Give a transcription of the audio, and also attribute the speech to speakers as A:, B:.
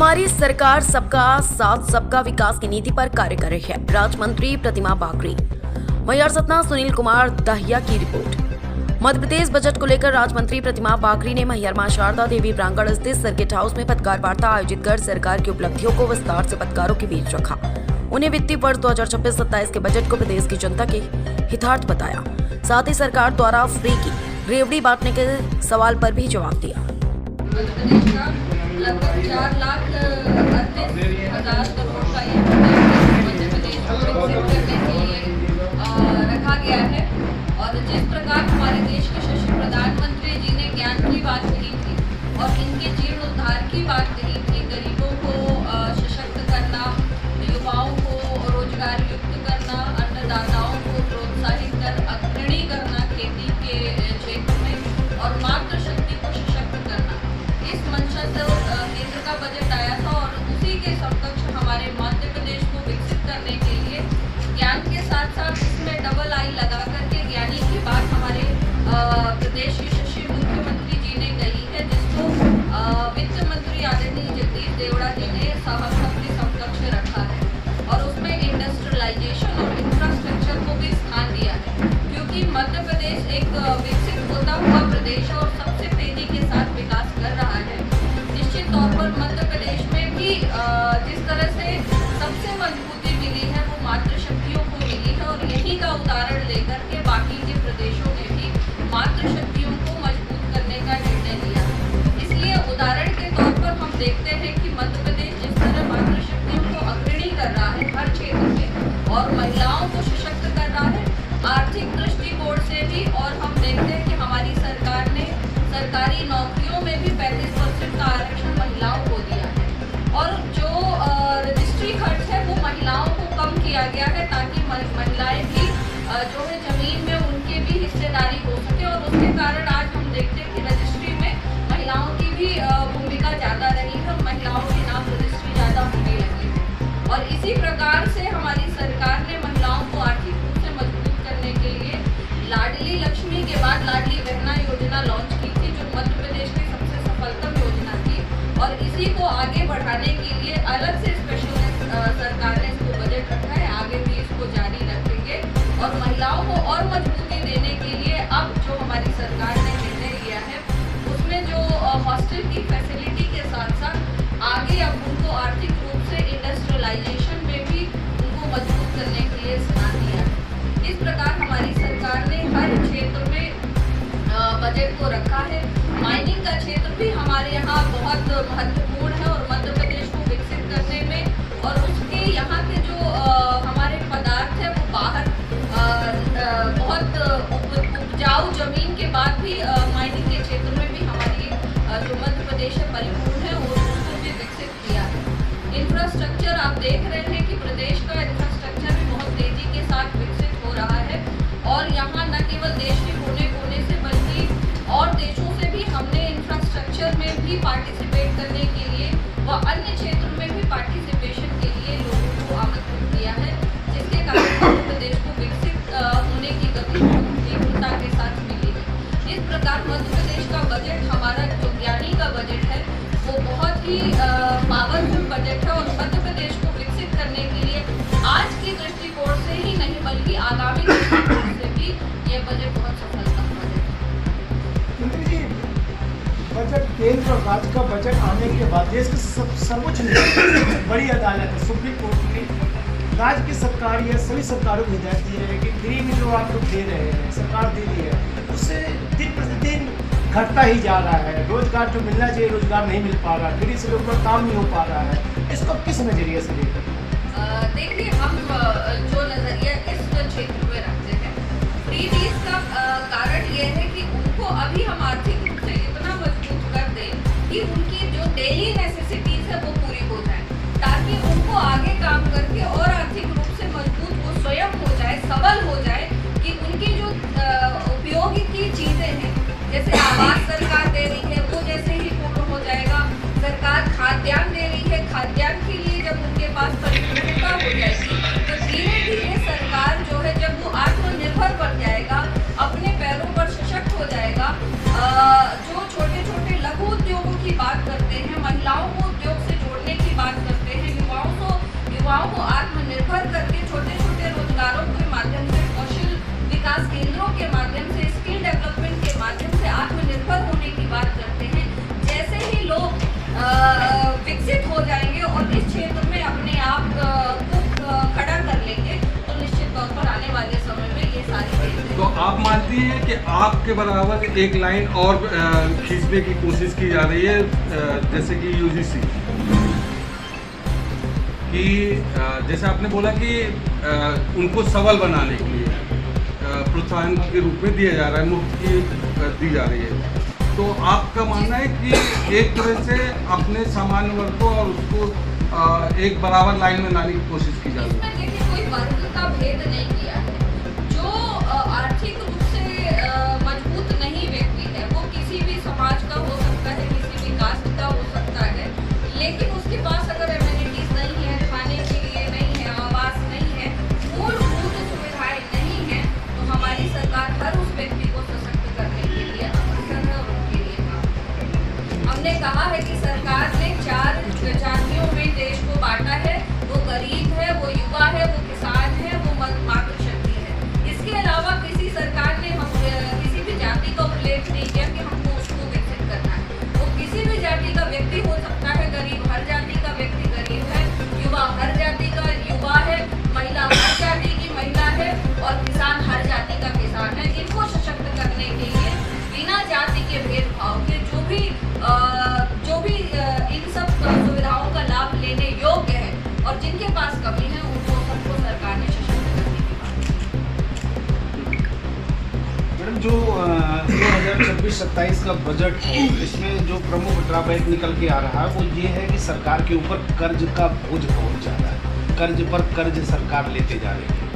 A: हमारी सरकार सबका साथ सबका विकास की नीति पर कार्य कर रही है। राज्य मंत्री प्रतिमा बाकरी। मैयर सतना सुनील कुमार दहिया की रिपोर्ट। मध्य प्रदेश बजट को लेकर राज्य मंत्री प्रतिमा बाकरी ने मैहर मां शारदा देवी प्रांगण स्थित सर्किट हाउस में पत्रकार वार्ता आयोजित कर सरकार की उपलब्धियों को विस्तार से पत्रकारों के बीच रखा। उन्हें वित्तीय वर्ष 2026-27 के बजट को प्रदेश की जनता के हितार्थ बताया। साथ ही सरकार द्वारा फ्री की रेवड़ी बांटने के सवाल पर भी जवाब दिया।
B: लगभग 4,38,000 करोड़ का ये मध्य प्रदेश को विकसित करने के लिए रखा गया है। और जिस प्रकार हमारे देश के यशस्वी प्रधानमंत्री जी ने ज्ञान की बात कही थी और इनके जीर्णोद्धार की बात कही थी, गरीबों को सशक्त करना, युवाओं को रोजगार युक्त करना, अन्नदाताओं को प्रोत्साहित कर अग्रणी करना खेती के क्षेत्र में और मातृशक्ति को सशक्त करना, इस मंशा से केंद्र का बजट आया था। और उसी के समकक्ष हमारे मध्य प्रदेश को विकसित करने के लिए ज्ञान के साथ साथ इसमें डबल आई लगा करके ज्ञानी की बात हमारे प्रदेश के यशस्वी मुख्यमंत्री जी ने कही है, जिसको वित्त मंत्री आदरणीय जगदीश देवड़ा जी ने सबके समकक्ष रखा है। और उसमें इंडस्ट्रियलाइजेशन और इंफ्रास्ट्रक्चर को भी स्थान दिया है, क्योंकि मध्य प्रदेश एक विकसित होता हुआ प्रदेश और सबसे तेजी के साथ विकास कर रहा है। निश्चित तौर पर मध्य प्रदेश में भी जिस तरह से सबसे मजबूती मिली है वो मातृशक्तियों को मिली है। और यही का उदाहरण लेकर के बाकी के प्रदेशों ने भी मातृशक्तियों को मजबूत करने का निर्णय लिया। इसलिए उदाहरण के तौर पर हम देखते हैं कि मध्य प्रदेश जिस तरह मातृशक्तियों को अग्रणी कर रहा है हर क्षेत्र में और महिलाओं को सशक्त कर रहा है आर्थिक दृष्टिकोण से भी। और हम देखते हैं कि हमारी सरकार ने सरकारी नौकरियों में भी 35% का आरक्षण महिलाओं को दिया है। और जो रजिस्ट्री खर्च है वो महिलाओं को कम किया गया है, ताकि महिलाएं भी जो है जमीन में उनकी भी हिस्सेदारी हो सके। और उसके कारण आज हम देखते हैं कि रजिस्ट्री में महिलाओं की भी भूमिका ज़्यादा रही है, महिलाओं के नाम रजिस्ट्री ज़्यादा होने लगी है। और इसी प्रकार से हमारी सरकार ने महिलाओं को आर्थिक रूप से मजबूत करने के लिए लाडली लक्ष्मी के बाद लाडली बहना योजना लॉन्च की थी, जो मध्य प्रदेश की सबसे सफलतम योजना थी। और इसी को आगे बढ़ाने के लिए अलग से स्पेशल सरकार ने इसको बजट रखा है, आगे भी इसको जारी रखेंगे। और महिलाओं को और मजबूती देने के लिए अब जो हमारी सरकार ने निर्णय लिया है उसमें जो हॉस्टल की फैसिलिटी के साथ साथ आगे अब उनको आर्थिक रूप से इंडस्ट्रियलाइजेशन में भी उनको मजबूत करने के लिए स्थान दिया है। इस प्रकार हमारी सरकार ने हर क्षेत्र में बजट को रखा है। माइनिंग का क्षेत्र भी हमारे यहाँ बहुत महत्वपूर्ण है और मध्य प्रदेश को विकसित करने में और उसके यहाँ के जो हमारे पदार्थ है वो बाहर बहुत उपजाऊ जमीन के बाद भी माइनिंग के क्षेत्र में भी हमारी जो मध्य प्रदेश है परिपूर्ण है और उसको भी विकसित किया है। इंफ्रास्ट्रक्चर आप देख रहे हैं कि प्रदेश का इंफ्रास्ट्रक्चर भी बहुत तेजी के साथ विकसित हो रहा है। और यहाँ न केवल देश के कोने कोने से बल्कि और देशों से भी हमने इंफ्रास्ट्रक्चर में भी पार्टिसिपेट करने के लिए व अन्य क्षेत्रों में भी पार्टिसिपेशन के लिए लोगों को आमंत्रित किया है, जिसके कारण मध्य प्रदेश को विकसित होने की गति तीव्रता के साथ मिली है। इस प्रकार मध्य प्रदेश का बजट हमारा जो ज्ञानी का बजट है वो बहुत ही पावरफुल बजट है। और मध्य प्रदेश को विकसित करने के लिए आज के दृष्टिकोण से ही नहीं बल्कि आगामी दृष्टिकोण से भी ये बजट बहुत सफलता बजट है।
C: बजट केंद्र और राज्य का बजट आने के बाद देश के सर्वोच्च न्यायालय बड़ी अदालत है सुप्रीम कोर्ट ने राज्य की सरकार या सभी सरकारों को हिदायत दी है कि फ्री में जो आप लोग दे रहे हैं सरकार दे रही है उससे दिन प्रतिदिन घटता ही जा रहा है। रोजगार जो मिलना चाहिए रोजगार नहीं मिल पा रहा, फ्री से लोगों का काम नहीं हो पा रहा है। इसको किस नजरिए से देखते हैं?
B: देखिए हम जो नजरिया इस क्षेत्र में रखते हैं फ्री बीज का कारण ये है कि उनको अभी हम आर्थिक रूप से इतना मजबूत कर दें कि उनकी जो डेली नेसेसिटीज है वो पूरी हो जाए, ताकि उनको आगे काम करके और आर्थिक रूप से मजबूत वो स्वयं हो जाए, सबल हो जाए कि उनकी जो उपयोगी की चीज़ें हैं जैसे आवास सरकार दे रही है वो जैसे ही पूर्ण हो जाएगा। सरकार खाद्यान्न दे रही है, खाद्यान्न के लिए जब उनके पास परिपूर्णता हो जाएगी तो धीरे धीरे सरकार जो है जब वो आत्मनिर्भर बन जाएगा, अपने पैरों पर सशक्त हो जाएगा। जो छोटे छोटे लघु उद्योगों की बात करते हैं, महिलाओं को
D: समझती हैं कि आपके बराबर एक लाइन और खींचने की कोशिश की जा रही है, जैसे कि यूजीसी कि जैसे आपने बोला कि उनको सबल बनाने के लिए प्रोत्साहन के रूप में दिया जा रहा है, मुफ्त की दी जा रही है, तो आपका मानना है कि एक तरह से अपने सामान्य वर्ग को और उसको एक बराबर लाइन में लाने की कोशिश की जा रही है?
B: इसमें देखिए कोई वर्ग का भेद नहीं किया है। जो आर्थिक रूप से मजबूत नहीं व्यक्ति है वो किसी भी समाज का हो सकता है, किसी भी कास्ट का हो सकता है, लेकिन उसके पास अगर एमिनिटीज नहीं है, खाने के लिए नहीं है, आवास नहीं है, मूलभूत सुविधाएं नहीं है, तो हमारी सरकार हर उस व्यक्ति को सशक्त करने के लिए अग्रसर है और उनके लिए काम कर रही है। हमने कहा है कि सरकार ने 4 जातियों में देश को बांटा है, वो गरीब है, वो युवा है, वो किसान है, वो मातृशक्ति है। इसके अलावा किसी सरकार ने हम किसी भी जाति का उल्लेख नहीं किया कि हमको उसको विकसित करना है। वो किसी भी जाति का व्यक्ति हो सकता है, गरीब हर जाति का व्यक्ति गरीब है, युवा हर जाति का युवा है, महिला हर जाति की महिला है और किसान हर जाति का किसान है। इनको सशक्त करने के लिए बिना जाति के भेदभाव के जो भी इन सब सुविधाओं का लाभ लेने योग्य है और जिनके पास कमी है उनको सबको सरकार ने सशक्त करने की बात।
C: मैडम, जो 2026-27 का बजट है, इसमें जो प्रमुख ड्रॉबैक निकल के आ रहा है वो ये है कि सरकार के ऊपर कर्ज का बोझ बहुत ज़्यादा है, कर्ज पर कर्ज सरकार लेते जा रही है।